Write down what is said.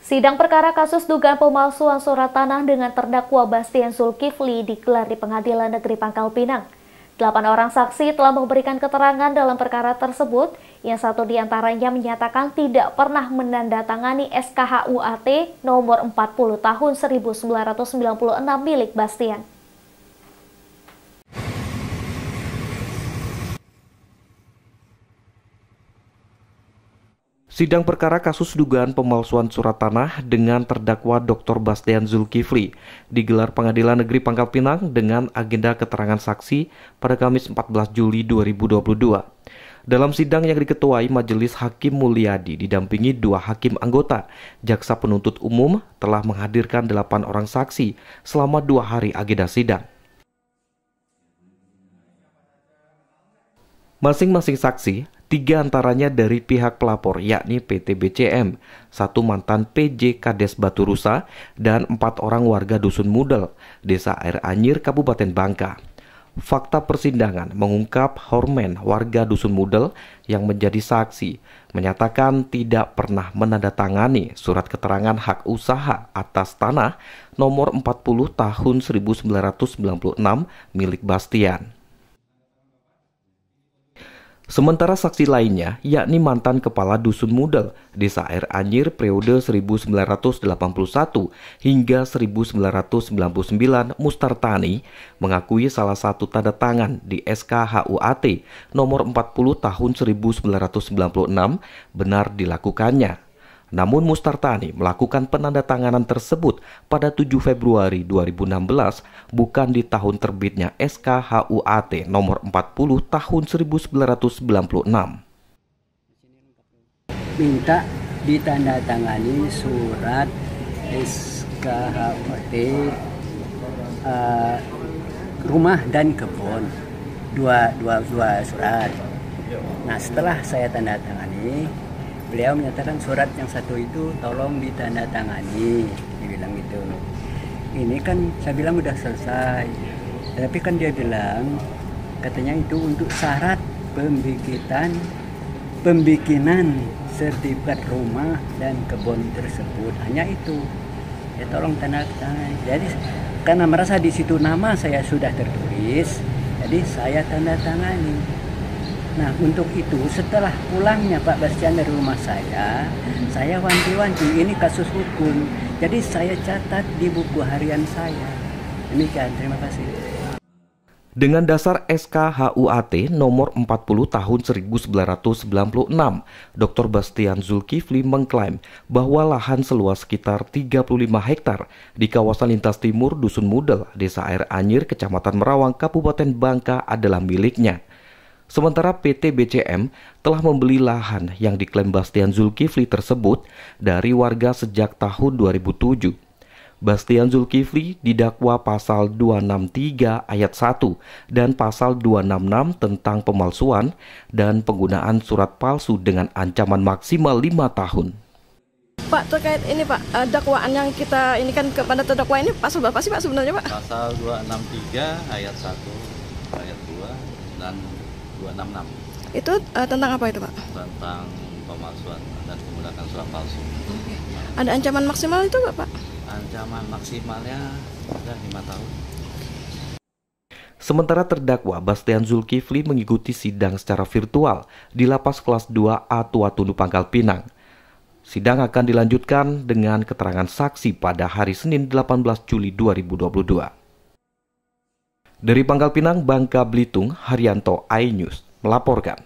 Sidang perkara kasus dugaan pemalsuan surat tanah dengan terdakwa Bastian Zulkifli digelar di Pengadilan Negeri Pangkal Pinang. 8 orang saksi telah memberikan keterangan dalam perkara tersebut, yang satu diantaranya menyatakan tidak pernah menandatangani SKHUAT nomor 40 tahun 1996 milik Bastian. Sidang perkara kasus dugaan pemalsuan surat tanah dengan terdakwa Dr. Bastian Zulkifli digelar Pengadilan Negeri Pangkal Pinang dengan agenda keterangan saksi pada Kamis 14 Juli 2022. Dalam sidang yang diketuai Majelis Hakim Mulyadi didampingi 2 hakim anggota, jaksa penuntut umum telah menghadirkan 8 orang saksi selama 2 hari agenda sidang. Masing-masing saksi, 3 antaranya dari pihak pelapor yakni PT BCM, 1 mantan PJ Kades Batu Rusa, dan 4 orang warga Dusun Mudel, Desa Air Anyir, Kabupaten Bangka. Fakta persidangan mengungkap Hormen, warga Dusun Mudel yang menjadi saksi, menyatakan tidak pernah menandatangani surat keterangan hak usaha atas tanah nomor 40 tahun 1996 milik Bastian. Sementara saksi lainnya, yakni mantan Kepala Dusun Mudel, Desa Air Anyir periode 1981 hingga 1999, Mustartani, mengakui salah satu tanda tangan di SKHUAT nomor 40 tahun 1996 benar dilakukannya. Namun Mustartani melakukan penandatanganan tersebut pada 7 Februari 2016, bukan di tahun terbitnya SKHUAT nomor 40 tahun 1996. Minta ditandatangani surat SKHUAT rumah dan kebun, dua surat. Nah, setelah saya tandatangani, beliau menyatakan surat yang satu itu tolong ditandatangani, dibilang gitu. Ini kan saya bilang udah selesai, tapi kan dia bilang katanya itu untuk syarat pembikinan sertifikat rumah dan kebun tersebut, hanya itu. Ya tolong tandatangani. Jadi karena merasa di situ nama saya sudah tertulis, jadi saya tandatangani. Nah, untuk itu setelah pulangnya Pak Bastian dari rumah saya wanti-wanti, ini kasus hukum. Jadi saya catat di buku harian saya. Demikian, terima kasih. Dengan dasar SKHUAT nomor 40 tahun 1996, Dr. Bastian Zulkifli mengklaim bahwa lahan seluas sekitar 35 hektar di kawasan lintas timur Dusun Mudel, Desa Air Anyir, Kecamatan Merawang, Kabupaten Bangka adalah miliknya. Sementara PT BCM telah membeli lahan yang diklaim Bastian Zulkifli tersebut dari warga sejak tahun 2007. Bastian Zulkifli didakwa pasal 263 ayat 1 dan pasal 266 tentang pemalsuan dan penggunaan surat palsu dengan ancaman maksimal 5 tahun. Pak, terkait ini Pak, dakwaan yang kita ini kan kepada terdakwa ini pasal berapa sih Pak sebenarnya Pak? Pasal 263 ayat 1, ayat 2 dan 266. Itu tentang apa itu Pak? Tentang pemalsuan dan menggunakan surat palsu. Oke. Ada ancaman maksimal itu nggak Pak? Ancaman maksimalnya sudah 5 tahun. Sementara terdakwa Bastian Zulkifli mengikuti sidang secara virtual di Lapas Kelas 2A Tua Tundu Pangkal Pinang. Sidang akan dilanjutkan dengan keterangan saksi pada hari Senin 18 Juli 2022. Dari Pangkal Pinang, Bangka Belitung, Haryanto, iNews melaporkan.